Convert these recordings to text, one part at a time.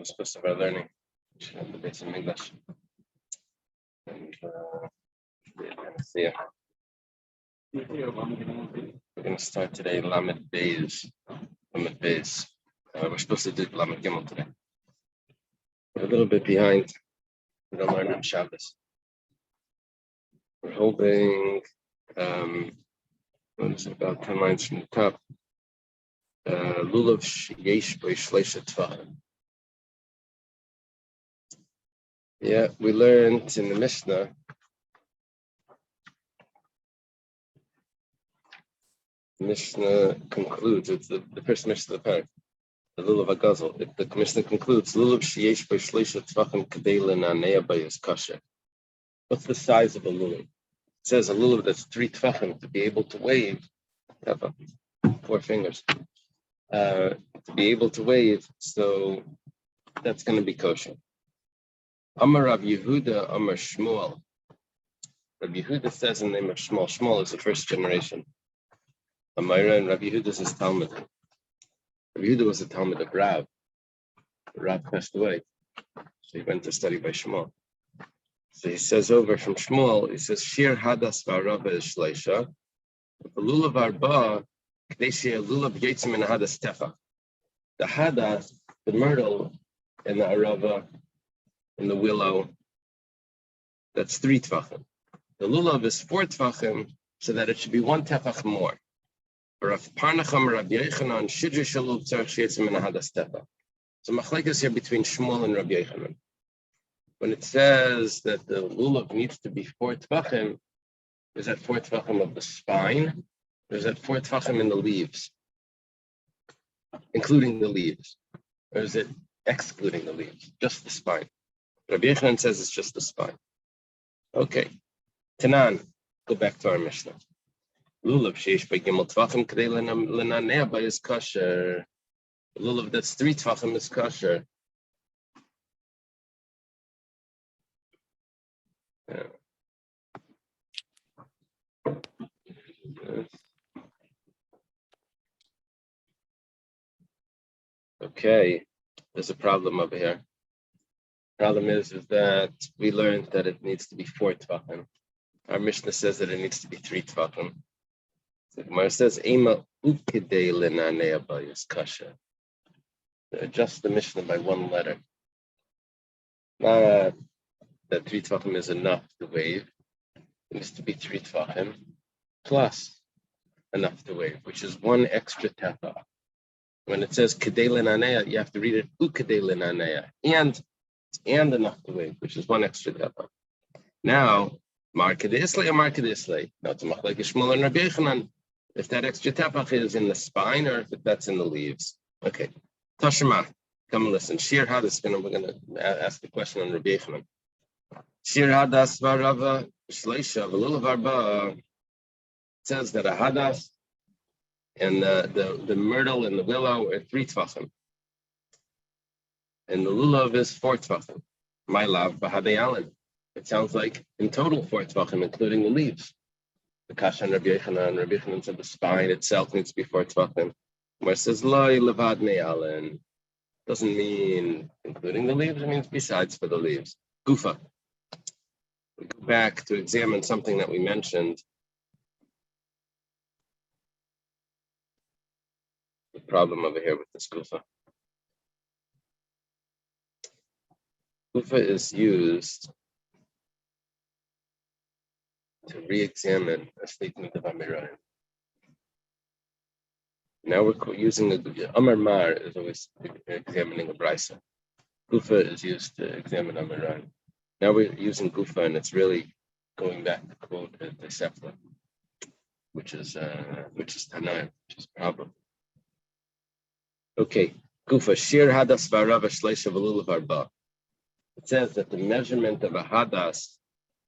we're supposed to start learning the basic English. And see ya. We're going to start today Lamed Beis. Lamed Beis. We're supposed to do Lamed Gimel today. We're a little bit behind. We don't learn on Shabbos. We're holding about 10 lines from the top. Lulav yesh bo shleisha tvachim. Yeah, we learned in the Mishnah. The Mishnah concludes, it's the first Mishnah of the parak, the Lulav HaGazel. The Mishnah concludes, Lulav yesh bo shleisha tvachim kadei lenanea bayis kasher. What's the size of a lulav? It says a lulav that's 3 tvachim to be able to wave. Have 4 fingers. To be able to wave, so that's going to be kosher. Amar Rav Yehuda, Amar Shmuel. Rav Yehuda says in the name of Shmuel. Shmuel is the first generation. Amira and Rav Yehuda is his Talmud. Rav Yehuda was a Talmud of Rav. Rav passed away, so he went to study by Shmuel. So he says over from Shmuel, he says, Shir Hadas V'Arava is Shleisha. The Lulav Arba, K'deshia Lulav Yetzim in Hadas Tefa. The Hadas, the myrtle, and the Arava, and the willow, that's 3 tvachim. The lulav is 4 tvachim, so that it should be 1 tefach more. So machlekes here between Shmuel and Rabbi Yochanan. When it says that the lulav needs to be 4 tvachim, is that 4 tvachim of the spine, or is that 4 tvachim in the leaves, including the leaves, or is it excluding the leaves, just the spine? Rabbi Yochanan says it's just the spine. Okay. Tanan, go back to our Mishnah. Lulav sheish by gimel tvachim kadei lenanea bayis kasher. Lulav that's 3 tvachim is kasher. Okay, there's a problem over here. Problem is that we learned that it needs to be 4 tvachim. Our Mishnah says that it needs to be 3 tvachim. The Gemara says, "Ema ukidei lenanea bayis kasha." Adjust the Mishnah by 1 letter. Not that 3 tvachim is enough to wave. It needs to be 3 tvachim plus enough to wave, which is 1 extra tefach. When it says kidei lenanea, you have to read it ukidei lenanea and enough to wave, which is 1 extra tefach. Now, markedisle or markedisle. Now, to machlekes Shmuel and Rabbi Yochanan, if that extra tefach is in the spine or if that's in the leaves. Okay. Tashma, come and listen. Shir hadas. We're going to ask the question on Rabbi Yochanan. Shir hadas v'arava shleisha v'lulav arba. It says that a hadas and the myrtle and the willow are 3 tvachim. And the lulav is 4 tvachim. My love, Bahadei Allen. It sounds like in total 4 tvachim, including the leaves. The Kasha and Rabbi Yochanan said the spine itself needs to be 4 tvachim. Where it says Loi Levad Mei Allen, doesn't mean including the leaves, it means besides for the leaves. Gufa. We go back to examine something that we mentioned. The problem over here with this Gufa. Gufa is used to re-examine a statement of Amirayim. Now we're using Amar Mar is always examining a brisa. Gufa is used to examine Amirayim. Now we're using Gufa, and it's really going back to quote the Sefla, which is Tanaim, which is a problem. Okay, Gufa Shir Hadas V'Arava Shleisha V'Lulav Arba. It says that the measurement of a hadas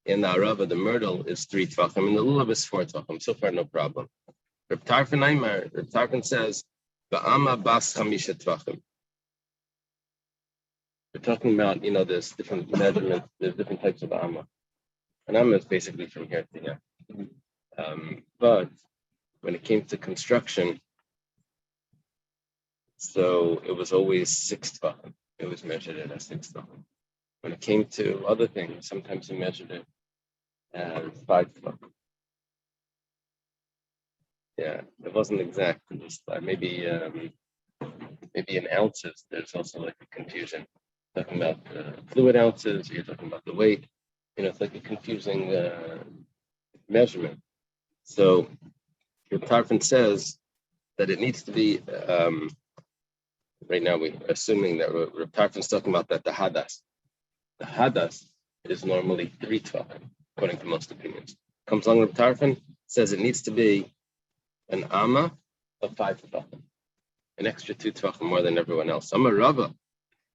in the arava, the myrtle, is 3 tvachim, and the lulav is 4 tvachim. So far, no problem. Reb Tarfon says, "Ba'ama bas chamisha tvachim." We're talking about, there's different measurements, there's different types of amma. An amma is basically from here to here. But when it came to construction, so it was always 6 tvachim. It was measured it as 6 tvachim. When it came to other things, sometimes he measured it as 5 tvachim. Yeah, it wasn't exact. Just maybe in ounces. There's also like a confusion. Talking about fluid ounces, you're talking about the weight. It's like a confusing measurement. So Reb Tarfon says that it needs to be. Right now, we're assuming that Reb Tarfon's talking about that the hadas. The hadas is normally 3 tvachim, according to most opinions. Comes along Reb Tarfon, says it needs to be an amma of 5 tvachim, an extra 2 tvachim more than everyone else. Amar Rava.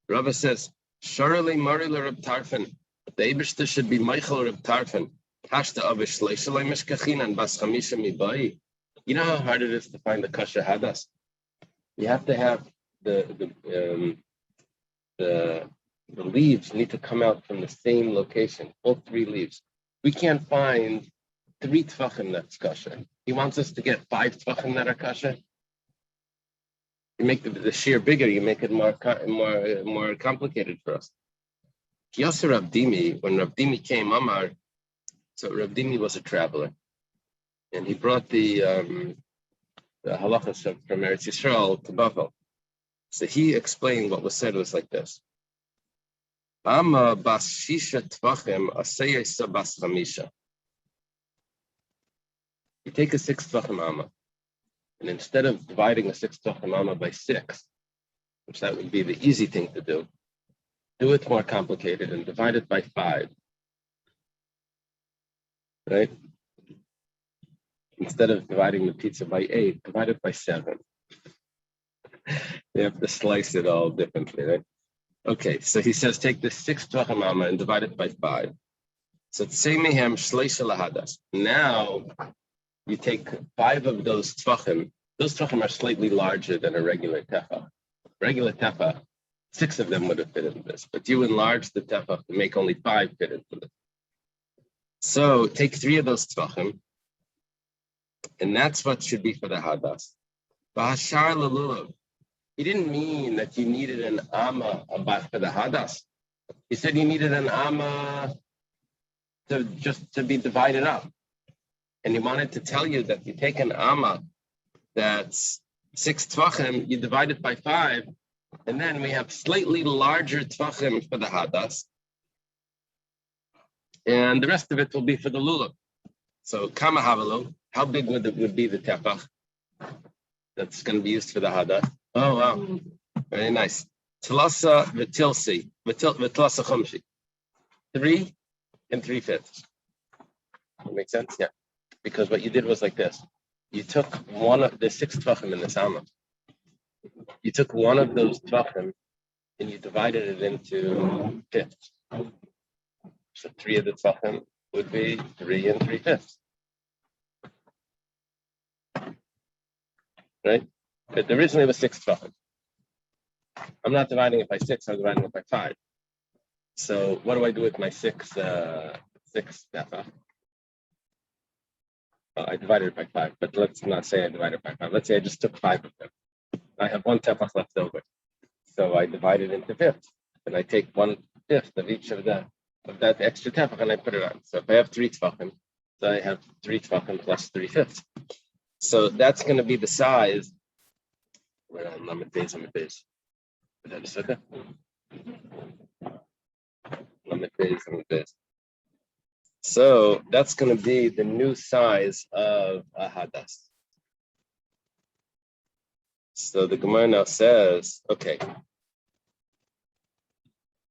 Rava says, Sharali Marila Reb Tarfon, the Eibishter should be Michael Reb Tarfon. Hashta Avish Leishalai Mishkachin and Bas Chamisha Mibai. You know how hard it is to find the kasha hadas? You have to have the leaves need to come out from the same location, all 3 leaves. We can't find 3 tvachim that's kasha. He wants us to get 5 tvachim that are kasha. You make the shear bigger, you make it more complicated for us. Yasser Abdimi, when Rabdimi came, Amar, so Rabdimi was a traveler, and he brought the halachas from Eretz Yisrael to Bavel. So he explained what was said. It was like this: Amma bas shisha tvachim aseyesa bas chamisha. You take a 6 tvachim amma, and instead of dividing a 6 tvachim amma by 6, which that would be the easy thing to do it more complicated and divide it by 5. Right? Instead of dividing the pizza by 8, divide it by 7. You have to slice it all differently, right? Okay, so he says take the 6 tvachim amma and divide it by 5. So tzeimehem shleisha lahadas. Now you take 5 of those tvachim. Those tvachim are slightly larger than a regular tefach. Regular tefach, 6 of them would have fit into this, but you enlarge the tefach to make only 5 fit into this. So take 3 of those tvachim, and that's what should be for the hadas. B'hashar lelulav. He didn't mean that you needed an amma for the hadas. He said you needed an amma to be divided up. And he wanted to tell you that you take an amma that's 6 tvachim, you divide it by 5, and then we have slightly larger tvachim for the hadas, and the rest of it will be for the lulav. So kama havalo, how big would be the tefach that's going to be used for the hadas? Oh wow, very nice. Tlasa v'tilsi, v'tlasa chumshi, 3 3/5. That makes sense, yeah. Because what you did was like this: you took one of the 6 tvachim in the sama. You took one of those tvachim and you divided it into 5ths. So 3 of the tvachim would be 3 3/5. Right? But originally it was 6 tvachim. I'm not dividing it by 6, I'm dividing it by 5. So what do I do with my 6 tefach? I divided it by 5, but let's not say I divided it by 5. Let's say I just took 5 of them. I have 1 tefach left over. So I divide it into 5ths, and I take 1/5 of each of that extra tefach and I put it on. So if I have 3 tefachim, so I have 3 tefachim plus 3/5. So that's going to be the size. We're on Lamed Beis. Is that a Sukka? Lamed Beis. So that's going to be the new size of a hadas. So the Gemara now says, okay,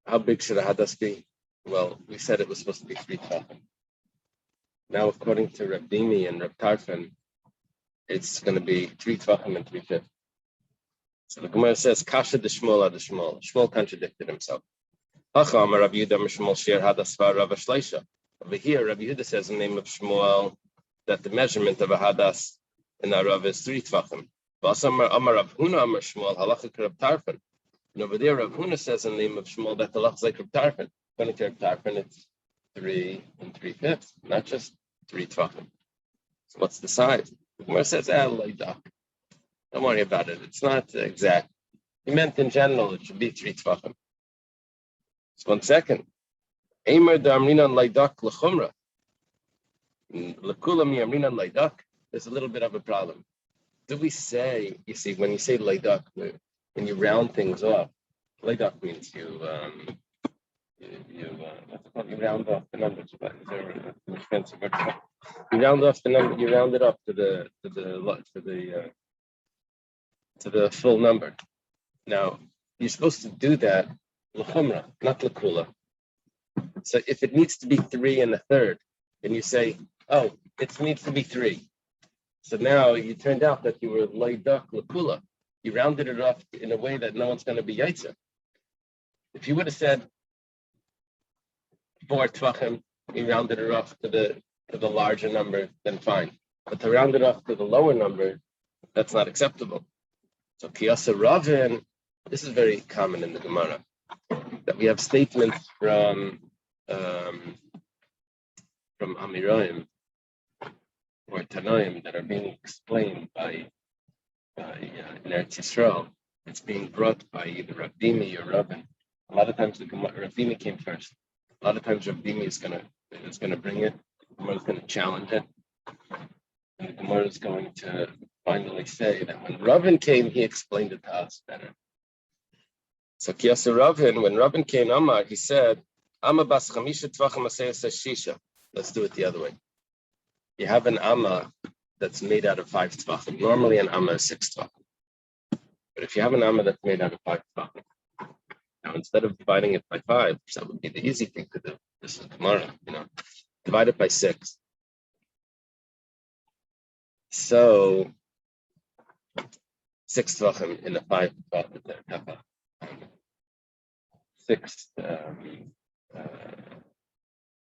how big should a hadas be? Well, we said it was supposed to be 3 tvachim. Now, according to Reb Dimi and Reb Tarfon, it's going to be 3 tvachim and 3/5. So the Gemara says, Kasha de Shmuel ad Shmuel. Shmuel contradicted himself. Over here, Rabbi Yehuda says in the name of Shmuel that the measurement of a hadas in Arav is 3 tvachim. Amar Rav Huna Amar Shmuel halacha Reb Tarfon. And over there, Rav Huna says in the name of Shmuel that the halacha is like Reb Tarfon. According to Reb Tarfon, it's 3 3/5, not just 3 tvachim. So what's the size? The Gemara says, don't worry about it. It's not exact. He meant in general it should be 3 tvachim. Just 1 second. Eimer da'amrinan leidak l'chumra. L'kulam yamrinan leidak. There's a little bit of a problem. Do we say, you see, when you say leidak, when you round things off, leidak means you round off the numbers. But is there an expensive word? You round off the number. You round it up to the full number. Now you're supposed to do that l'chumra, not l'kula. So if it needs to be 3 1/3, then you say, oh, it needs to be 3. So now you turned out that you were leidak l'kula. You rounded it off in a way that no one's going to be yaitzer. If you would have said 4 tvachim, you rounded it off to the larger number, then fine. But to round it off to the lower number, that's not acceptable. So kiyasa ravin, this is very common in the Gemara, that we have statements from Amirayim or Tanoim that are being explained by in Eretz Yisrael. It's being brought by either Rav Dimi or Rabin. A lot of times Rav Dimi came first. A lot of times Rav Dimi is gonna bring it. The Gemara is going to challenge it, and the Gemara is going to finally say that when Rabin came, he explained it to us better. So Kiyasa Ravin, when Rabin came, Amar, he said, Amma bas chamisha tvachim asayas shisha. Let's do it the other way. You have an Amma that's made out of 5 tvachim. Normally an Amma is 6 tvachim. But if you have an Amma that's made out of 5 tvachim, now instead of dividing it by 5, which that would be the easy thing to do, this is Gemara, divide it by 6. So 6 tvachim in a 5 tvachim. 6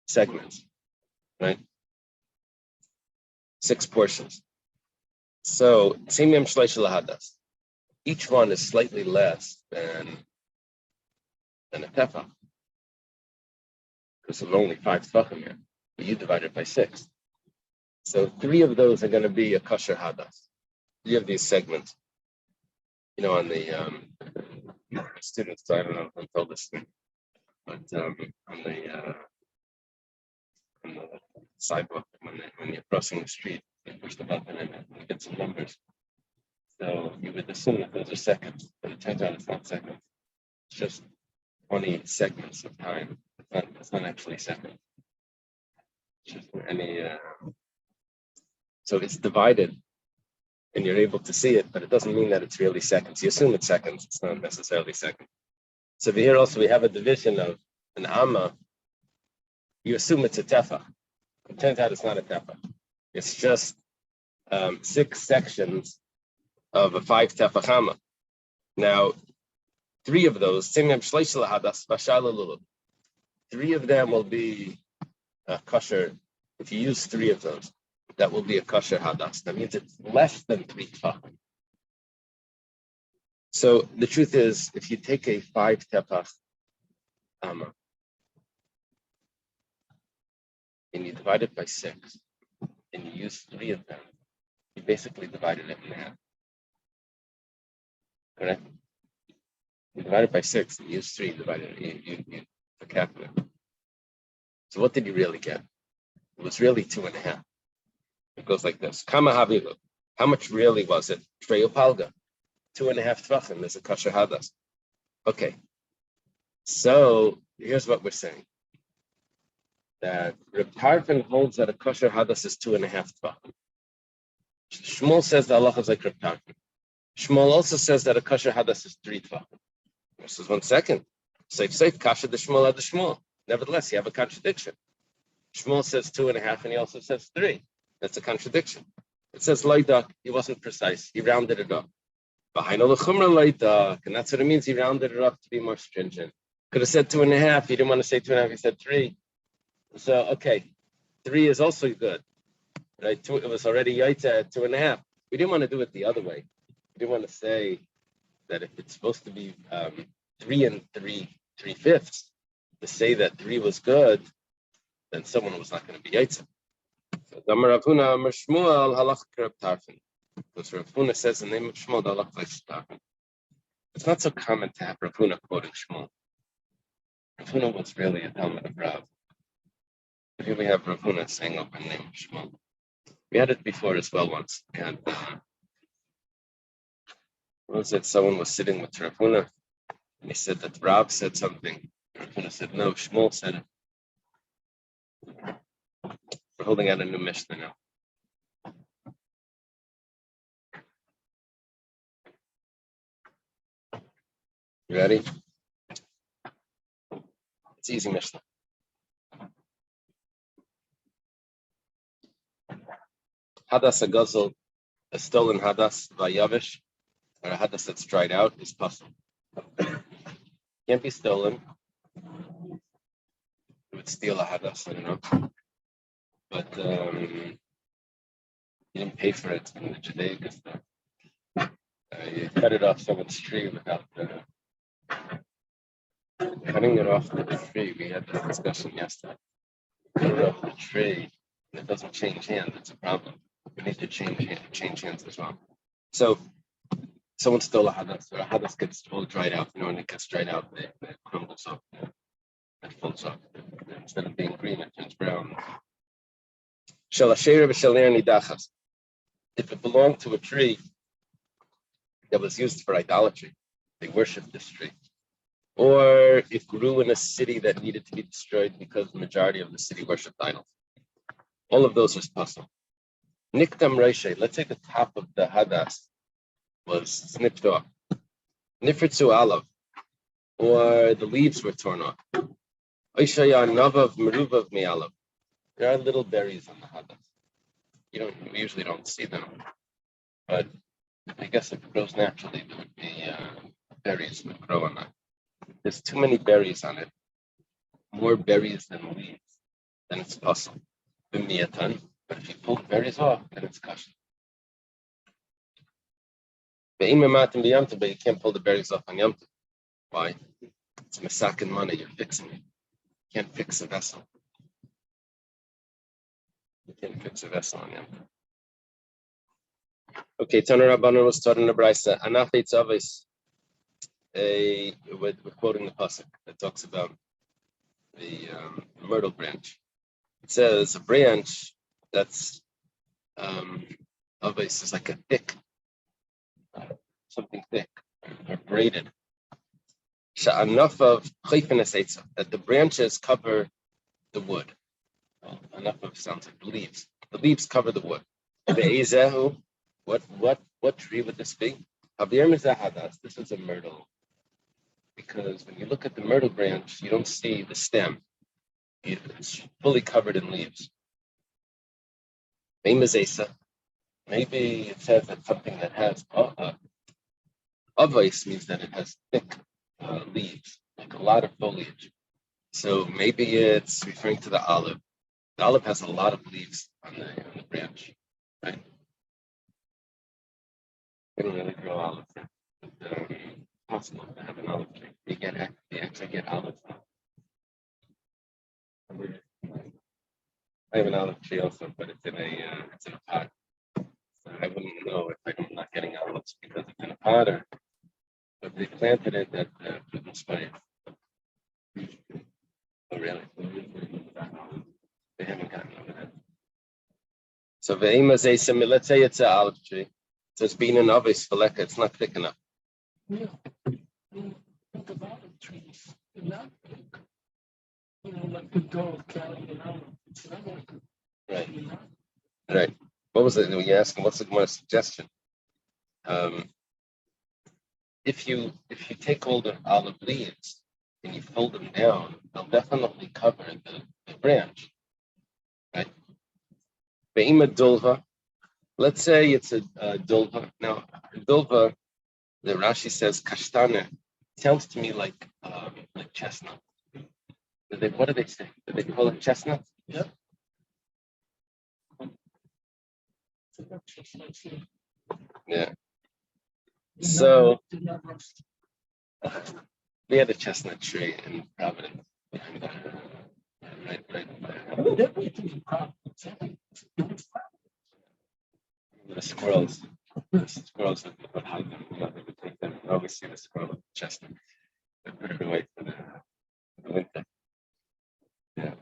segments, right? 6 portions. So simyam shleisha lahadas. Each one is slightly less than a tefach, because there's only 5 tvachim here. But you divide it by 6. So 3 of those are going to be a kosher hadas. 3 of these segments. On the students, I don't know if I'm told this thing, but on the sidewalk, when you're crossing the street, you push the button and you get some numbers. So you would assume that those are seconds, but it turns out it's not seconds. It's just 20 segments of time. It's not actually seconds. It's just so it's divided, and you're able to see it, but it doesn't mean that it's really seconds. You assume it's seconds, it's not necessarily seconds. So here also we have a division of an amma. You assume it's a tefach. It turns out it's not a tefach. It's just 6 sections of a 5 tefach amma. Now, 3 of those, 3 of them will be kosher. If you use 3 of those, that will be a kosher hadas. That means it's less than 3 tefachim. So the truth is, if you take a 5 tefach amma and you divide it by 6, and you use 3 of them, you basically divided it in half. Correct? You divide it by 6 and you use 3, you calculate. So what did you really get? It was really 2.5. It goes like this. Kama havilu. How much really was it? Treyopalga. 2.5 tvachim is a kosher hadas. Okay. So here's what we're saying. That Reb Tarfon holds that a kosher hadas is 2.5 tvachim. Shmuel says the halacha is like Reb Tarfon. Shmuel also says that a kosher hadas is 3 tvachim. This is 1 second. Safe, kasha the Shmuel had the Shmuel. Nevertheless, you have a contradiction. Shmuel says 2.5 and he also says 3. That's a contradiction. It says leidak, he wasn't precise. He rounded it up. And that's what it means. He rounded it up to be more stringent. Could have said 2.5. He didn't want to say 2.5. He said 3. So, okay. 3 is also good. Right? It was already yaita at 2.5. We didn't want to do it the other way. We didn't want to say that if it's supposed to be 3 and 3/5, to say that 3 was good, then someone was not going to be yaita. So Rav Huna Amar Shmuel halach Reb Tarfon. Because Rav Huna says the name of Shmuel halach like Tarfon. It's not so common to have Rav Huna quoting Shmuel. Rav Huna was really a Talmud of Rav. Here we have Rav Huna saying open name of Shmuel. We had it before as well once. We had, someone was sitting with Rav Huna, and he said that Rav said something. Rav Huna said, no, Shmuel said it. We're holding out a new Mishnah now. You ready? It's easy Mishnah. Hadas agazal, a stolen hadas vayavish, or a hadas that's dried out, is possible. Can't be stolen. You would steal a hadas, I don't know. But you didn't pay for it in the Judaic stuff. You cut it off someone's tree without cutting it off the tree. We had that discussion yesterday. Cut it off the tree, and it doesn't change hands. It's a problem. We need to change hands as well. So someone stole a hadas, or a hadas gets all dried out. You know, when it gets dried out, it crumbles up. It falls off. Instead of being green, it turns brown. If it belonged to a tree that was used for idolatry, they worshipped this tree. Or it grew in a city that needed to be destroyed because the majority of the city worshipped idols. All of those is possible. Niktam Reishe, let's say the top of the hadas was snipped off. Nifritzu alav, or the leaves were torn off. Oishaya navav meruvav mi'alav. There are little berries on the hadas. We usually don't see them, but I guess if it grows naturally, there would be berries would grow on that. There's too many berries on it, more berries than leaves, then it's possible. But if you pull the berries off, then it's kosher. But you can't pull the berries off on Yom Tov. Why? It's masakin money, you're fixing it. You can't fix a vessel. You can't fix a vessel on Yom Tov. Okay, Tanur Rabbanan was taught in the Brisa. Anafei Tzavis. We're quoting the pasuk that talks about the myrtle branch. It says a branch that's Avis is like a thick, something thick or braided. Enough of that the branches cover the wood. Well, enough of sounds like the leaves. The leaves cover the wood. What tree would this be? This is a myrtle. Because when you look at the myrtle branch, you don't see the stem. It's fully covered in leaves. Maybe it says that something that has avos means that it has thick leaves, like a lot of foliage. So maybe it's referring to the olive. The olive has a lot of leaves on the branch, right? We don't really grow olive, but possible to have an olive tree. You actually get olives. I have an olive tree also, but it's in a pot. So I wouldn't know if I'm not getting olives because it's in a pot, or if they planted it at fruit inspired. Oh, really? They haven't gotten over that. So let's say it's an olive tree. So it's being an obvious faleka, it's not thick enough. Yeah. Think of olive trees. They're not thick. Like the dog carrying an olive. It's not like Right. What was it? You're asking, what's the more suggestion? If you take all the olive leaves and you fold them down, they'll definitely cover the branch. Right? Be'ima dulva. Let's say it's a dulva. Now, dulva, the Rashi says kashtana. Sounds to me like chestnut. What do they say? Do they call it chestnut? Yep. Yeah. So we had a chestnut tree in Providence. Right. The squirrels would hide them. They would take them. always see the squirrel with the chestnut. I put it away for the winter. Yeah.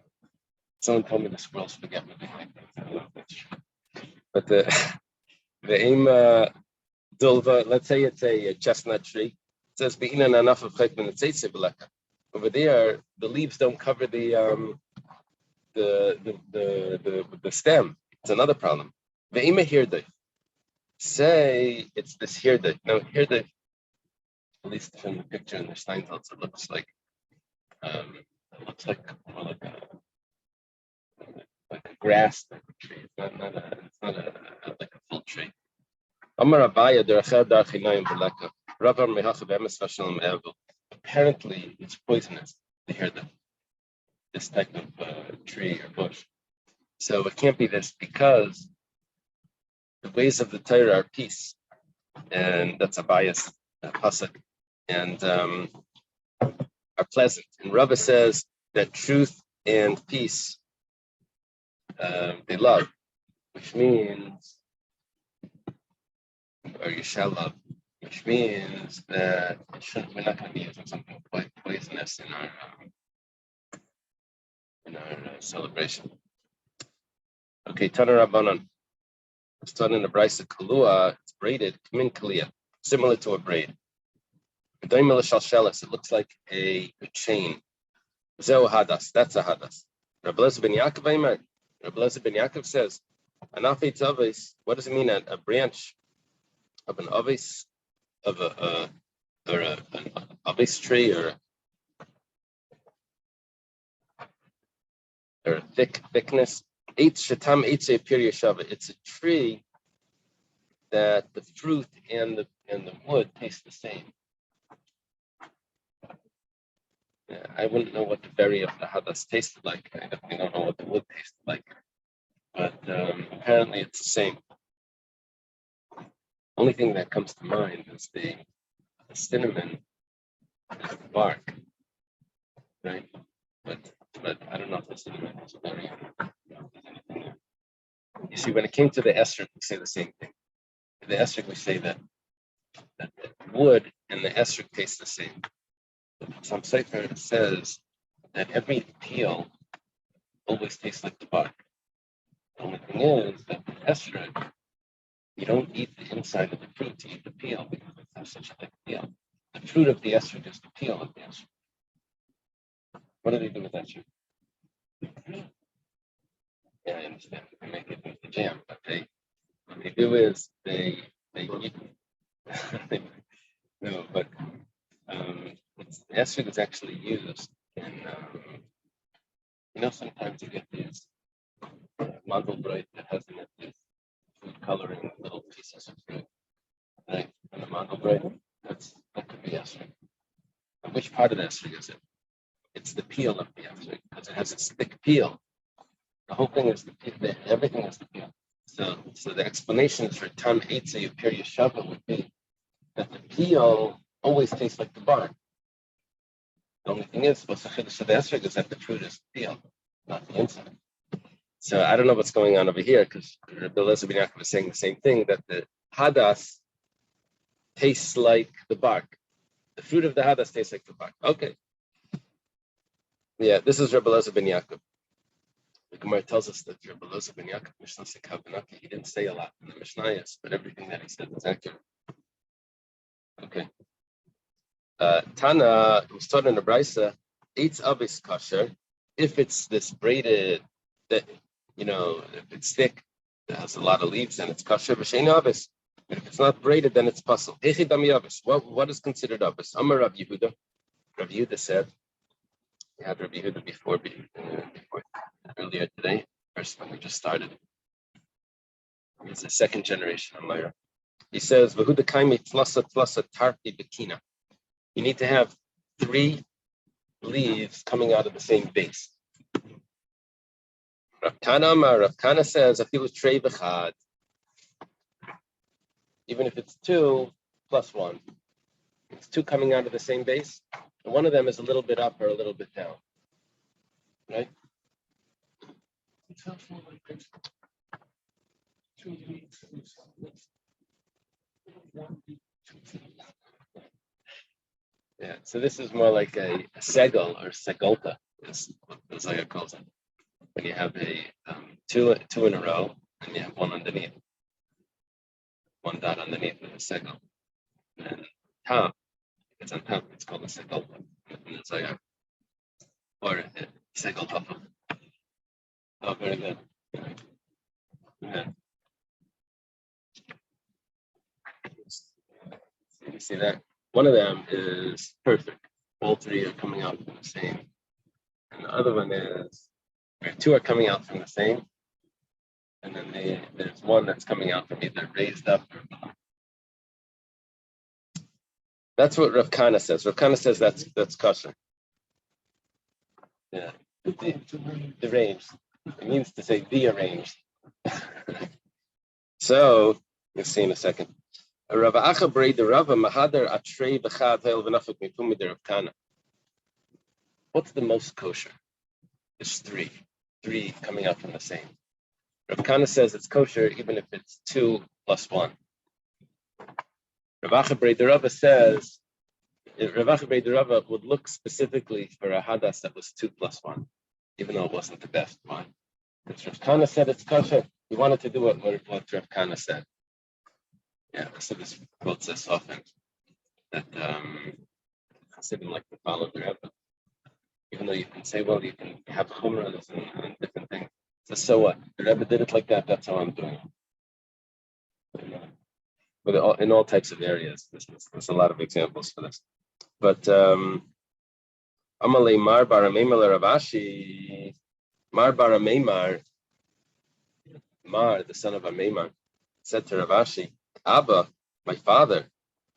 Someone told me the squirrels forget what they like. I don't know if that's true. But the aim dulva, let's say it's a chestnut tree. It says be'inan enough of chayk tzeitzeh beleka. Over there, the leaves don't cover the stem. It's another problem. The ima hirde. Say it's this hirde. Now hirde, at least from the picture in the Steinsaltz, it looks like more like a grass type of tree. It's not like a full tree. Apparently, it's poisonous to hear this type of tree or bush. So it can't be this because the ways of the Torah are peace, and that's a bias pasuk, and are pleasant. And Rava says that truth and peace they love, which means, or you shall love, which means that we're not going to be using something quite poisonous in our celebration. Okay, Tana Rabbanan. It's done in the Brisa Kalua. It's braided, Kmin Kalia, similar to a braid. It looks like a chain. Zeo Hadas, that's a Hadas. Rabbi Eliezer ben Yaakov says, Anafei Tavis, what does it mean? A branch of an avis, of an avis tree, or a thickness. It's a tree that the fruit and the wood taste the same. Yeah, I wouldn't know what the berry of the hadas tasted like. I definitely don't know what the wood tasted like. But apparently it's the same. Only thing that comes to mind is the cinnamon and the bark, right? But I don't know if the cinnamon is a berry. You see, when it came to the esrog, we say the same thing. The esrog, we say that the wood and the esrog taste the same. Some sefer says that every peel always tastes like the bark. The only thing is that the esrog, you don't eat the inside of the fruit, you eat the peel because it has such a thick peel. The fruit of the esrog is the peel of the esrog. What do they do with that fruit? Yeah, I understand. They make it into jam, but what they do is they eat. No, but the esrog is actually used in. Sometimes you get these mango bread that has in it these food coloring little pieces of fruit, right? And the mango bread, that could be esrog. And which part of the esrog is it? It's the peel of the esrog because it has its thick peel. The whole thing is the peel. Everything is the peel. So the explanation for Tam Eitzah Yupir Yeshava would be that the peel always tastes like the bark. The only thing is, what's the chiddush of the esrog is that the fruit is the peel, not the inside. So I don't know what's going on over here because Rabbi Eliezer ben Yaakov is saying the same thing, that the hadas tastes like the bark. The fruit of the hadas tastes like the bark. Okay. Yeah, this is Rabbi Eliezer ben Yaakov. The Gemara tells us that Rabbi Eliezer ben Yaakov, Mishnah Sekavanaki, he didn't say a lot in the Mishnayos, but everything that he said was accurate. Okay. Tana was taught in the Brisa, eats avis kosher, if it's this braided, that if it's thick, it has a lot of leaves, and it's kosher. B'shein avis. If it's not braided, then it's puzzle. What is considered avis? Amar Rav Yehuda. Rav Yehuda said, we had Rav Yehuda before earlier today, first when we just started. He's the second generation Amira. He says, "Vahuda kaimi tlasa tarti bekina." You need to have 3 leaves coming out of the same base. Rav Kana says, "Afilu trei b'chad." Even if it's 2 plus 1, it's 2 coming out of the same base. And one of them is a little bit up or a little bit down, right? It sounds more like this. 2 weeks. 1 week, 2 weeks. Yeah, so this is more like a segel or segolta, is what the Zohar calls it. When you have a two in a row and you have one underneath, one dot underneath with a segel. And top, it's on top, it's called a segolta. And the Zohar. Or segel top. Oh, very good. Yeah. You see that? One of them is perfect. All three are coming out from the same. And the other one is, or two are coming out from the same. And then there's one that's coming out from either raised up or below. That's what Rav Kana says. Rav Kana says that's kosher. Yeah. The range. It means to say the arranged. So, you'll see in a second. Rav Acha Brei the Rava Mahadar Atrei B'chad Hel V'Nafik Mipumi de Rav Kana. What's the most kosher? It's three. Three coming out from the same. Rav Kana says it's kosher even if it's 2 plus 1. Rav Acha Brei the Rava says Rav Acha Brei the Rava would look specifically for a hadas that was 2 plus 1, even though it wasn't the best one. Because Rav Kana said it's kosher, he wanted to do what Rav Kana said. Yeah, so this quotes this often that Hasidim like to follow the Rebbe, even though you can say, well, you can have chumras and different things. So what? The Rebbe did it like that. That's how I'm doing it. But in all types of areas, there's a lot of examples for this. But Amalei Mar Barameimar Ravashi, Mar Barameimar, Mar, the son of Ameimar, said to Ravashi, Abba, my father,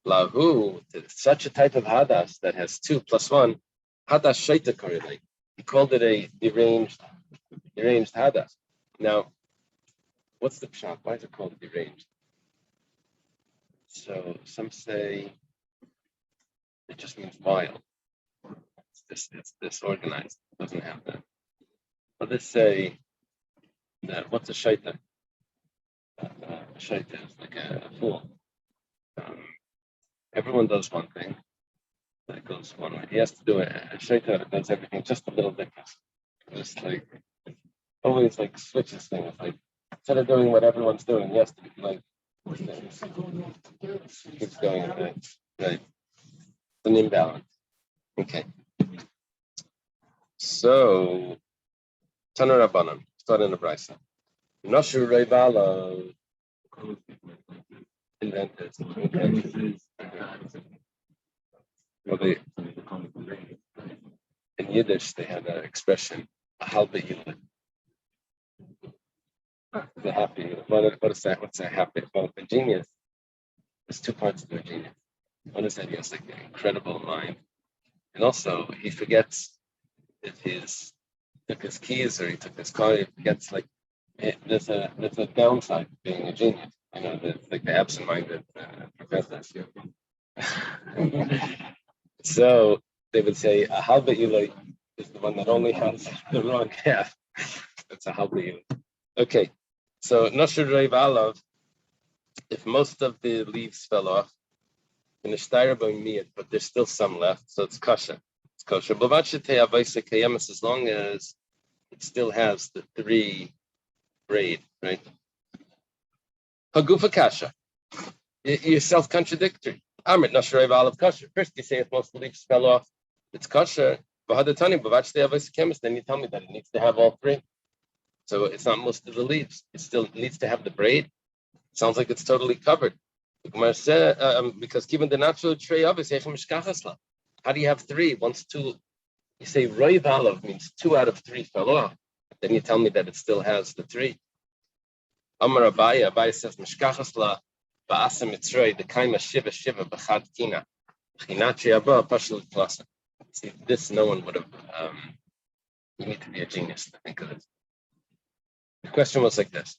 Lahu, such a type of hadas that has 2 plus 1, hadas shaita korelei. He called it a deranged hadas. Now, what's the pshat? Why is it called deranged? So some say it just means wild. It's disorganized. It doesn't have that. Others say that what's a shaita? A shaita is like a fool. Everyone does one thing. That goes one way. He has to do it. A shaita does everything just a little different. Just like always like switches things. Like instead of doing what everyone's doing, he has to be like keeps going. Right. It's an imbalance. Okay. So Tana Rabbanan, start in the Brisa. Noshu Reivala invented. Okay. Well, in Yiddish, they had an expression, a halbe Yiddish. The happy. What is that? What's that happy? Well, the genius, there's 2 parts to a genius. One is that he has like an incredible mind. And also, he forgets if he took his keys or he took his car, he forgets like, there's a downside to being a genius. You know, there's like the absent-minded professor. So they would say a halba ilay is the one that only has the wrong half. That's a halba ilay. Okay, so Nosher Reiv Alav, if most of the leaves fell off, in the miyad, but there's still some left, so it's kosher. It's kosher. As long as it still has the 3 braid, right? Hagufa kasha. You're self-contradictory. Amrit Nosher Reiv Alav kosher. First you say if most of the leaves fell off, it's kosher. Then you tell me that it needs to have all 3. So it's not most of the leaves. It still needs to have the braid. It sounds like it's totally covered. Because given the natural tray of it, how do you have 3? Once 2, you say Roiv Alav means 2 out of 3 fell off. Then you tell me that it still has the 3. Amar Abaya says Mishkachasla Ba'asa Mitzroi the Kaima Shiva B'chad Kina. See, this no one would have. You need to be a genius to think of it. The question was like this.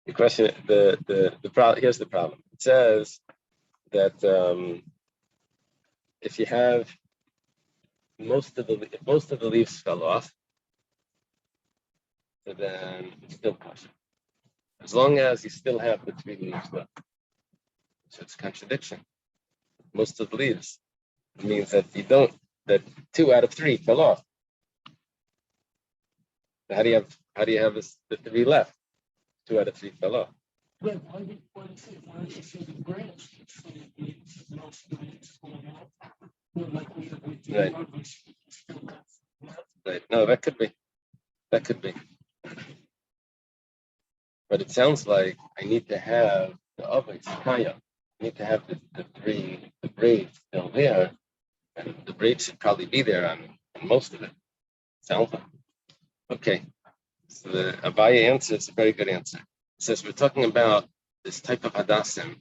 The question, the problem. Here's the problem. It says that if you have most of the leaves fell off, so then it's still kosher. as long as you still have the 3 leaves left. So it's a contradiction. Most of the leaves means that that 2 out of 3 fell off. So how do you have the 3 left? 2 out of 3 fell off. But why did you say the branch? Most of the leaves falling off. Like we do Right. Right. No, that could be. That could be. But it sounds like I need to have the ovates, kaya. I need to have the braids still there. And the braids should probably be there on most of it. Sounds like. Okay. So the Abaya answer is a very good answer. It says we're talking about this type of hadassim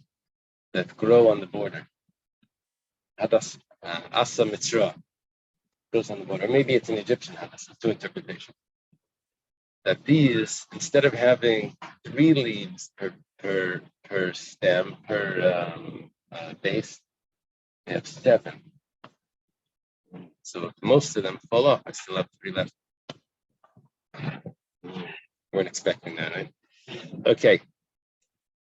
that grow on the border. Hadas, asa mitzra, grows on the border. Maybe it's an Egyptian hadas, 2 interpretations. That these, instead of having 3 leaves per stem, per base, they have 7. So if most of them fall off, I still have 3 left. Weren't expecting that, right? Okay.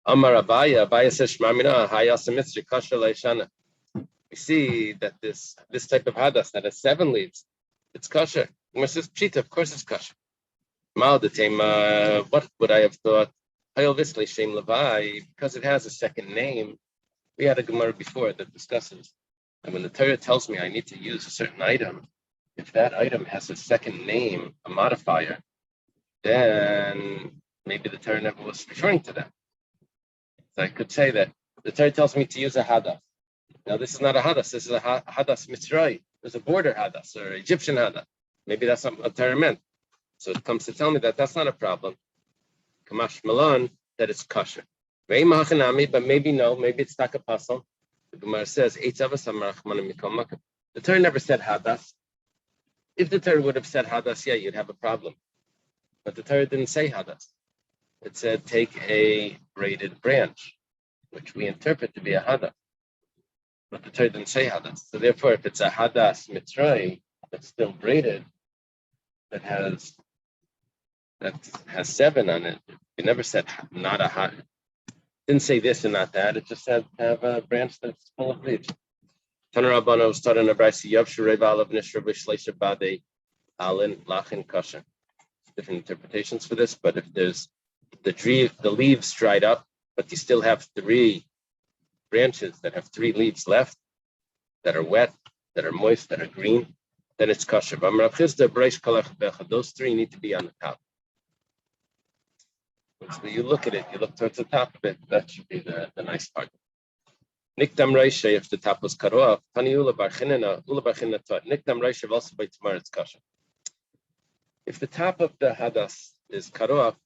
Amar Abaya says, Shmamina, Hayasa Mitzri, Kasha Leishana. We see that this type of hadas that has 7 leaves, it's kosher. Umar says, Pshita, of course it's kosher. Mal the tema, what would I have thought? Because it has a second name. We had a Gemara before that discusses, and when the Torah tells me I need to use a certain item, if that item has a second name, a modifier, then maybe the Torah never was referring to that. So I could say that the Torah tells me to use a hadas. Now this is not a hadas, this is a hadas mitzray. There's a border hadas or Egyptian hadas. Maybe that's what the Torah meant. So it comes to tell me that that's not a problem. Kamash Malan, that it's kosher. But maybe no, maybe it's takapasal. The Gemara says, the Torah never said hadas. If the Torah would have said hadas, yeah, you'd have a problem. But the Torah didn't say hadas. It said take a braided branch, which we interpret to be a hadas. But the Torah didn't say hadas. So therefore, if it's a hadas mitzray that's still braided, that has 7 on it, it never said not a hadas. Didn't say this and not that. It just said have a branch that's full of leaves. Tanarabana was taught in a brayso Yav Shureval of Nishra B'Shleisha Badei Alin Lachin Kasher. Different interpretations for this, but if there's the leaves dried up, but you still have 3 branches that have 3 leaves left, that are wet, that are moist, that are green, then it's kosher. Those 3 need to be on the top. So you look at it, you look towards the top of it, that should be the nice part. Nikdam Reisha, if the top was cut off, Ula Barchinina taught. Nikdam Reisha also by tomorrow it's kosher. If the top of the hadas is cut off,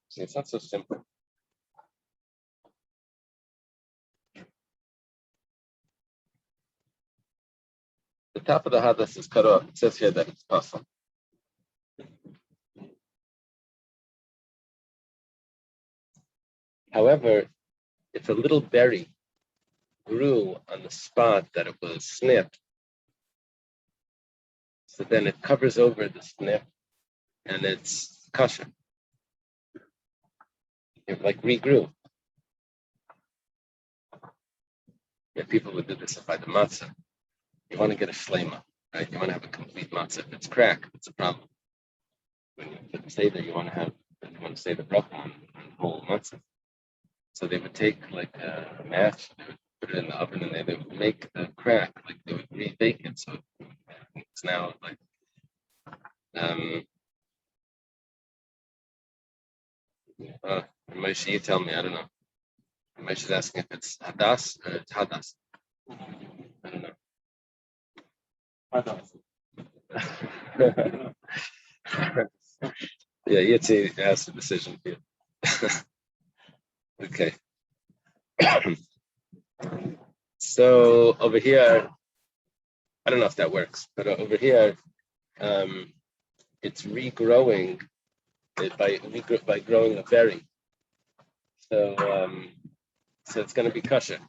see, it's not so simple. The top of the hadas is cut off. It says here that it's possible. However, if a little berry grew on the spot that it was snipped, so then it covers over the snip and it's kosher. It like regrew. Yeah, people would do this by the matzah. You want to get a shlema, right? You want to have a complete matzah. If it's cracked, it's a problem. When you put the seder, you want to say the bracha on the whole matzah. So they would take like a match, they would put it in the oven, and they would make the crack, like they would rebake it. So it's now like Moshe, you tell me, I don't know. Moshe is asking if it's hadas or it's hadas. I don't know. Yeah, Yitzi has the decision here. Okay. So over here, I don't know if that works, but over here, it's regrowing by growing a berry. So it's going to be kosher.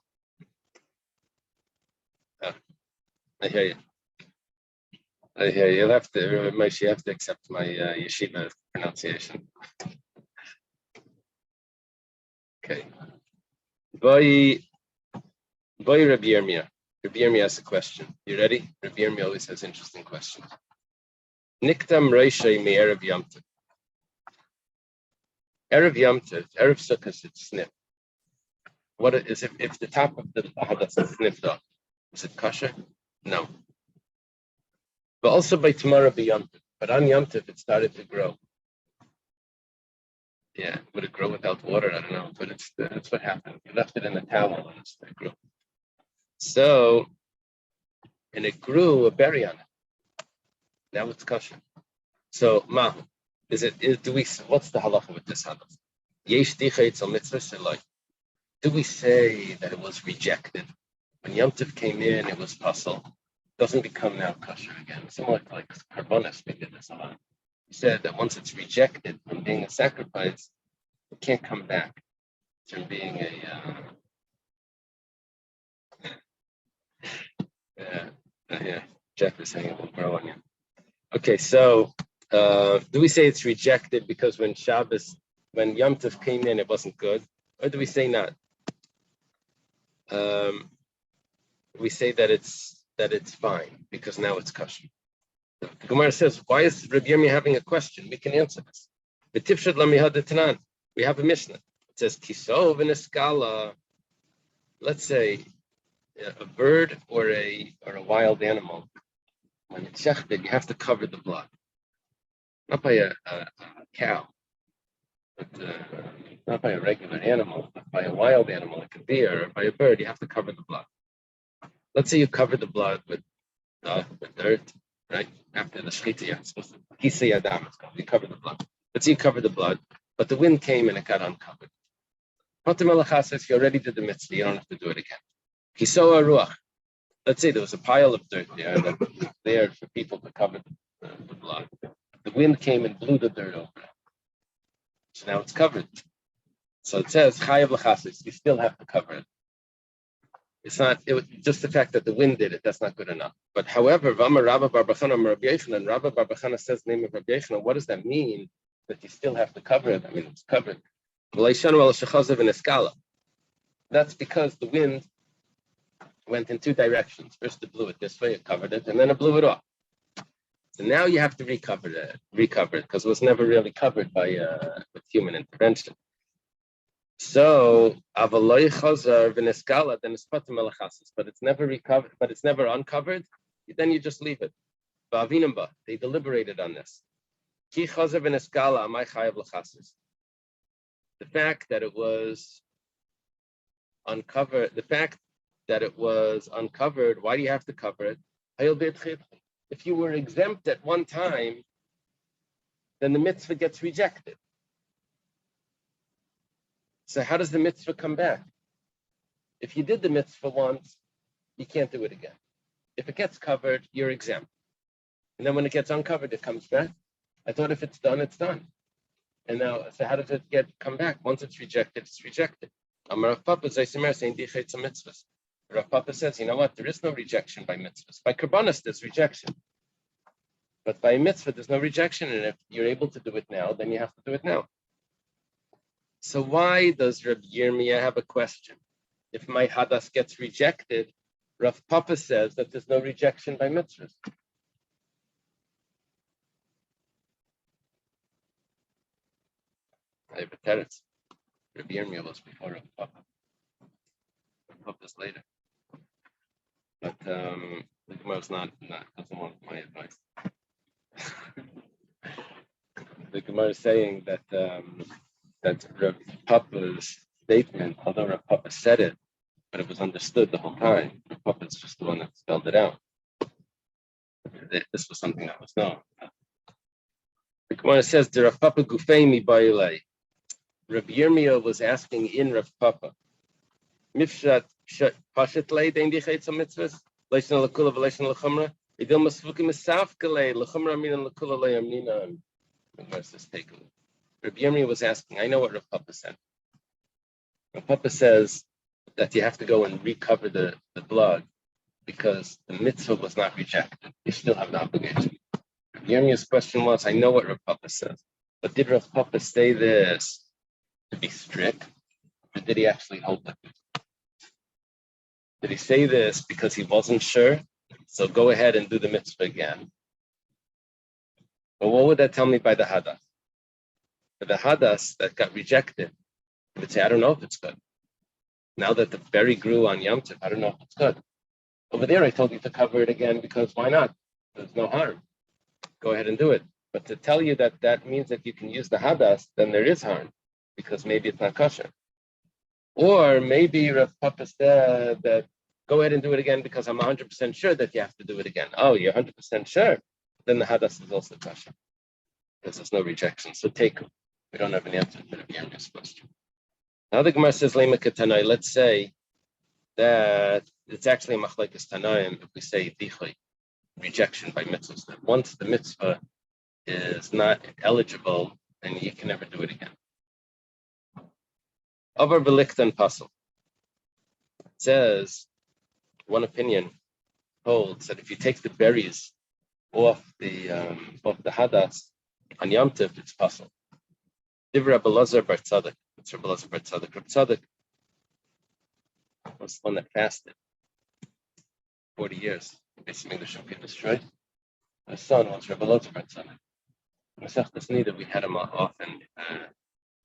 I hear you. Yeah, you'll have to, Moshe, you have to accept my yeshiva pronunciation. Okay. Boy Rabbi Yirmiyah. Rabbi Yirmiyah has a question. You ready? Rabbi Yirmiyah always has interesting questions. Niktam Reishei mi Erev Yom Tov. Erev Yom Tov, Erev Sukkot, it's snip. What is if the top of the hadas is sniffed off? Is it kosher? No. But also by tomorrow be Yom Tov. But on Yom Tov it started to grow. Yeah, would it grow without water? I don't know, but that's what happened. You left it in a towel and it grew. So, and it grew a berry on it. Now it's kosher. So, what's the halacha with this hadas? Yesh dichayitz al mitzvah. Do we say that it was rejected? When Yom Tov came in, it was puzzle. Doesn't become now kosher again. Somewhat like Karbonis, we did this a lot. He said that once it's rejected from being a sacrifice, it can't come back from being Jeff is saying it will grow on you. Okay, so do we say it's rejected because when Yom Tov came in, it wasn't good? Or do we say not? We say that it's fine because now it's kosher. The Gemara says, why is Rabbi Yirmiyah having a question? We can answer this. We have a Mishnah. It says, Kisov in a scala, let's say a bird or a wild animal. When it's shechted, you have to cover the blood. Not by a cow, but not by a regular animal, but by a wild animal, like a deer, or by a bird, you have to cover the blood. Let's say you cover the blood with dirt, right? After the shchita, you're supposed to kisei adam, it's called. You cover the blood. Let's say you cover the blood, but the wind came and it got uncovered. Pater Melacha says you already did the mitzvah, you don't have to do it again. Kisoa ruach. Let's say there was a pile of dirt there, and there for people to cover the blood. The wind came and blew the dirt over it. So now it's covered. So it says chayav l'chasis. You still have to cover it. It's not just the fact that the wind did it. That's not good enough. But however, V'amar Rabba Bar Bachana Rabbi Yochanan, Rabba Bar Bachana says the name of Rabbi Yochanan. What does that mean? That you still have to cover it. I mean, it's covered. That's because the wind went in two directions. First, it blew it this way, it covered it, and then it blew it off. So now you have to recover it because it was never really covered by with human intervention. So avaloi chazar v'neskala then it's patim melachasis, but it's never recovered, but it's never uncovered. Then you just leave it. V'avinamba, they deliberated on this. Ki chazar v'neskala amai chayav l'chasis. The fact that it was uncovered, why do you have to cover it? If you were exempt at one time, then the mitzvah gets rejected. So how does the mitzvah come back? If you did the mitzvah once, you can't do it again. If it gets covered, you're exempt. And then when it gets uncovered, it comes back. I thought if it's done, it's done. And now, so how does it come back? Once it's rejected, it's rejected. Rav Papa saying mitzvahs. Rav Papa says, you know what? There is no rejection by mitzvahs. By karbanos, there's rejection. But by mitzvah, there's no rejection. And if you're able to do it now, then you have to do it now. So why does Rabbi Yirmiyah have a question? If my hadas gets rejected, Rav Papa says that there's no rejection by mitzvahs. I have a teretz. Rabbi Yirmiyah was before Rav Papa. Rav Papa's later. But the Gemara doesn't want my advice. The Gemara is saying that Rav Papa's statement, although Rav Papa said it, but it was understood the whole time. Rav Papa's just the one that spelled it out. This was something that was known. The Gemara says, "The Rav Papa gufeimi ba'ilei." Rabbi Yirmiyah was asking in Rav Papa, "Mifshat pashet lei dein dichet some mitzvahs, leishna lekula v'leishna lechumra, idil masvukim esafkalei lechumra minan lekula le'amnina." The Gemara says, "Take a look." Rabbi Yirmiyah was asking. I know what Rav Papa said. Rav Papa says that you have to go and recover the blood because the mitzvah was not rejected. You still have the obligation. Yirmiyah's question was, I know what Rav Papa says, but did Rav Papa say this to be strict, or did he actually hold it? Did he say this because he wasn't sure? So go ahead and do the mitzvah again. But what would that tell me by the hadas? For the hadas that got rejected, he would say, I don't know if it's good. Now that the berry grew on Yom Tov, I don't know if it's good. Over there, I told you to cover it again because why not? There's no harm. Go ahead and do it. But to tell you that that means that you can use the hadas, then there is harm because maybe it's not kosher. Or maybe Rav Papa said that go ahead and do it again because I'm 100% sure that you have to do it again. Oh, you're 100% sure? Then the hadas is also kosher because there's no rejection. So take them. We don't have an answer to the Yirmiyah's question. Now the Gemara says, Lema Ketanai, let's say that it's actually a machlekes Tanaim if we say dichoi, rejection by mitzvahs. That once the mitzvah is not eligible, then you can never do it again. Over Beliktan Pasel. It says, one opinion holds that if you take the berries off the hadas on Yom Tov, it's Pasel. Divra Rabbi Elazar bar Tzadok. It's Rabbi Elazar bar Tzadok. Rabbi Tzadok was the one that fasted 40 years. Basically, English should be destroyed. His son was Rabbi Elazar bar Tzadok. Masechtas Nida, we had him often,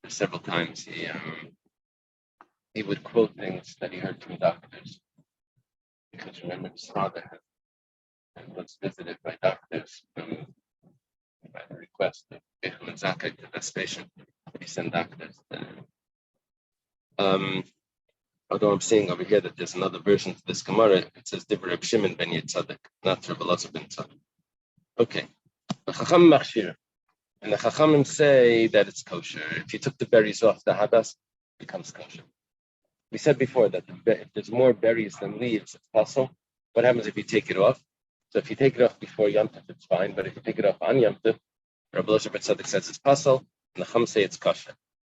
several times. He would quote things that he heard from doctors. Because remember, his father was visited by doctors by the request of Bechel and Zakkai to this patient. He sent doctors. Although I'm seeing over here that there's another version to this Gemara, it says Divra Reb Shimon ben Yitzadek, not Reb Elazar ben Tzadok. Okay. The Chacham Machshir. And the Chachamim say that it's kosher. If you took the berries off the hadas, it becomes kosher. We said before that if there's more berries than leaves, it's possible. What happens if you take it off? So if you take it off before Yom Tov, it's fine. But if you take it off on Yom Tov, Rabbi Elazar ben Tzadok says it's possible, and the Chum say it's kosher.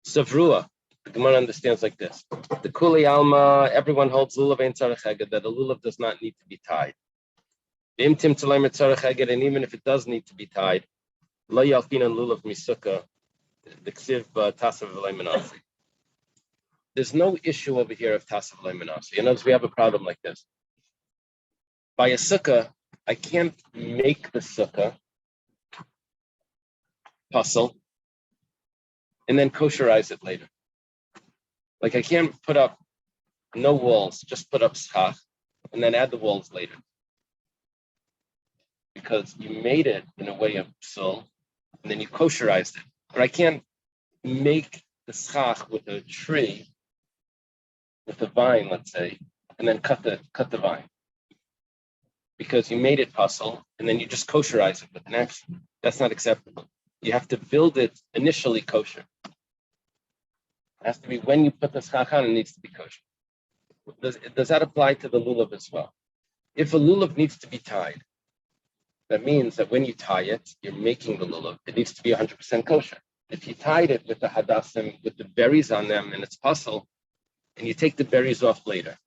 Savrua, the Gemara understands like this: the Kuli Alma, everyone holds lulav ein tzarech heged, that a lulav does not need to be tied. V'im tim tleimer tzarech heged, and even if it does need to be tied, lo yalkinan lulav misukka, the ksiv tasav v'lei menasi. There's no issue over here of tasav v'lei menasi. You notice we have a problem like this. By a sukkah, I can't make the sukkah puzzle and then kosherize it later. Like I can't put up no walls, just put up schach and then add the walls later. Because you made it in a way of psul and then you kosherized it. But I can't make the schach with a tree, with a vine, let's say, and then cut the vine. Because you made it puzzle and then you just kosherize it with an action. That's not acceptable. You have to build it initially kosher. It has to be when you put the schach on, it needs to be kosher. Does that apply to the lulav as well? If a lulav needs to be tied, that means that when you tie it, you're making the lulav. It needs to be 100% kosher. If you tied it with the hadassim, with the berries on them, and it's puzzle, and you take the berries off later,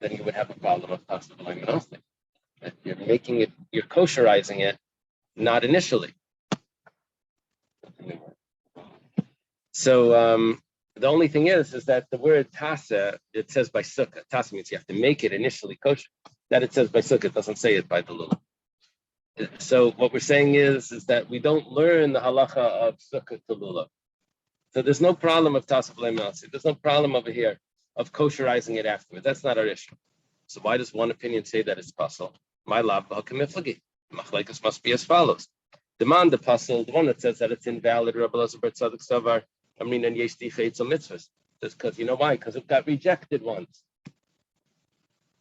then you would have a problem of tasav v'lei menasi. That you're making it, you're kosherizing it, not initially. So the only thing is that the word tasa, it says by sukkah. Tasa means you have to make it initially kosher. That it says by sukkah, it doesn't say it by the lulav. So what we're saying is that we don't learn the halacha of sukkah to lulav. So there's no problem of tasav v'lei menasi. There's no problem over here of kosherizing it afterwards. That's not our issue. So why does one opinion say that it's possible? My lab b'hakamiflagi. Machlekes must be as follows. Demand the puzzle, the one that says that it's invalid, Rabbi Elazar bar Tzadok Savar, and yesh dichei tzol mitzvahs. Just because, you know why? Because it got rejected once.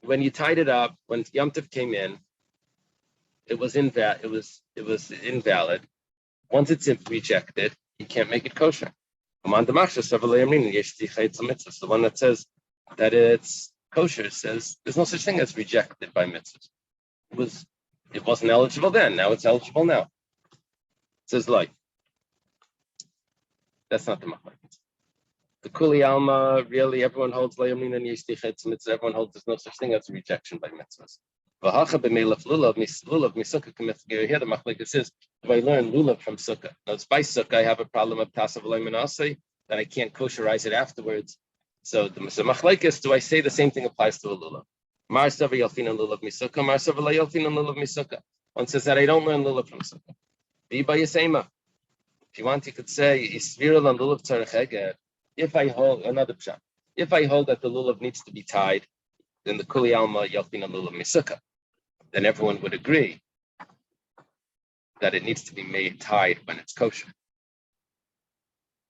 When you tied it up, when Yom Tov came in, it was invalid. Once it's rejected, you can't make it kosher. The one that says that it's kosher says there's no such thing as rejected by mitzvahs. It wasn't eligible then. Now it's eligible now. It says like. That's not the machlekes. The Kuli Alma, really, everyone holds Le'yamin and Yesh Tichetz mitzvah. Everyone holds there's no such thing as a rejection by mitzvahs. V'hacha b'meilaf lulav misukka k'mithgir. Here the machlekes says, if I learn lulav from sukkah, now it's by sukkah I have a problem of tasav leimanasei that I can't kosherize it afterwards. So the machlekes, do I say the same thing applies to a lulav? Mar savar yalfin lulav misukka, mar savar la yalfin lulav misukka. One says that I don't learn lulav from sukkah. Be by yisema. If you want, you could say isviral on lulav tzarech eged. If I hold another pshat, if I hold that the lulav needs to be tied, then the kuli alma yalfin lulav misukka. Then everyone would agree that it needs to be made tied when it's kosher.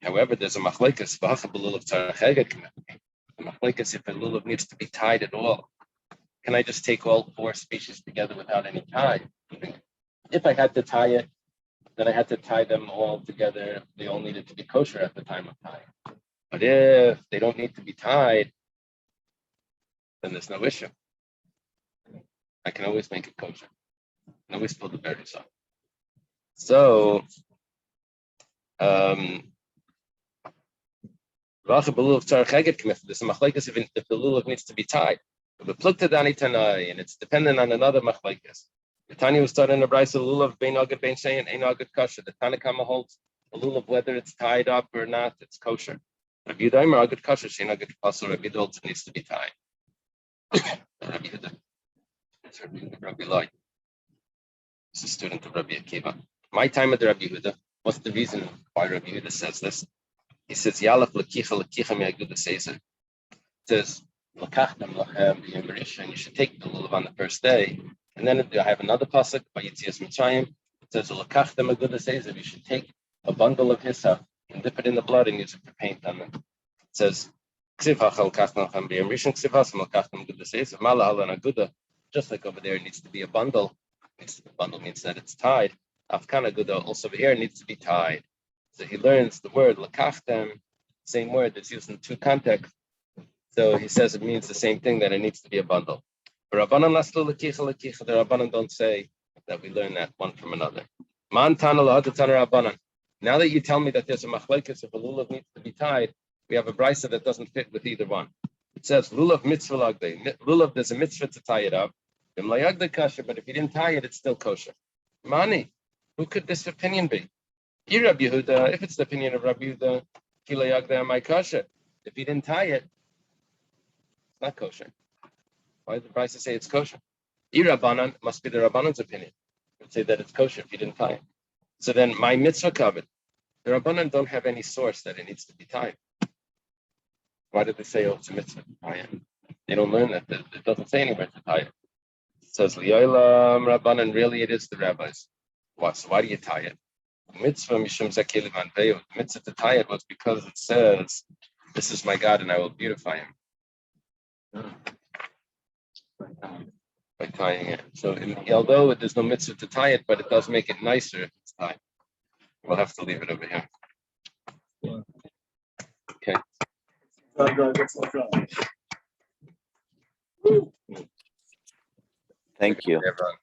However, there's a machlekes v'hacha b'lulav tzarech eged. The machlekes if a lulav needs to be tied at all. Can I just take all four species together without any tie? If I had to tie it, then I had to tie them all together. They all needed to be kosher at the time of tying. But if they don't need to be tied, then there's no issue. I can always make it kosher. I can always pull the berries off. So, there's a machlekes if the lulav needs to be tied. The plukta dani tanai, and it's dependent on another machlekes. The Tanya was taught in the brayso lulav bein agad bein shein ein agad kosher. The Tanakama holds a lulav whether it's tied up or not, it's kosher. Rabbi Yehuda agad kosher shein agad kosher. Rabbi Yehuda holds it needs to be tied. Rabbi Yehuda, it's Rabbi Lloyd. He's a student of Rabbi Akiva. My time at the Rabbi Yehuda. What's the reason why Rabbi Yehuda says this? He says Yalaf lekicha mi'aguda seizer. It says Lakachtem lachem b'yom and you should take the lulav on the first day. And then I have another pasuk by Yitzias Mitzrayim. It says Lakachtem aguda seizer. You should take a bundle of hyssop and dip it in the blood and use it for paint on them. It says Ksiv hachal kachtem lachem b'yom rishon ksiv hasam lakachtem aguda seizer. Mala halan aguda. Just like over there, it needs to be a bundle. The bundle means that it's tied. Afkan aguda also over here it needs to be tied. So he learns the word lakachtem, same word that's used in two contexts. So he says it means the same thing, that it needs to be a bundle. The Rabbanan don't say that we learn that one from another. Now that you tell me that there's a machlekes if a lulav needs to be tied, we have a brisa that doesn't fit with either one. It says lulav mitzvah lagdei. Lulav, there's a mitzvah to tie it up. But if you didn't tie it, it's still kosher. Mani, who could this opinion be? Rabbi Yehuda, if it's the opinion of Rabbi Yehuda, kila yagdei amai kosher. If you didn't tie it, it's not kosher. Why did the brisa say it's kosher? Rabbanan must be the Rabbanan's opinion. It would say that it's kosher if you didn't tie it. So then my mitzvah covered. The Rabbanan don't have any source that it needs to be tied. Why did they say, oh, it's a mitzvah to tie it? They don't learn that. It doesn't say anywhere to tie it. It says, Li'olam Rabbanan, really it is the rabbis. What? So why do you tie it? Mitzvah mishum zakil van veyu. The mitzvah to tie it was because it says, this is my God and I will beautify him. By tying it. So although there's no mitzvah to tie it, but it does make it nicer if it's tied. We'll have to leave it over here. Okay. Thank you. Everyone.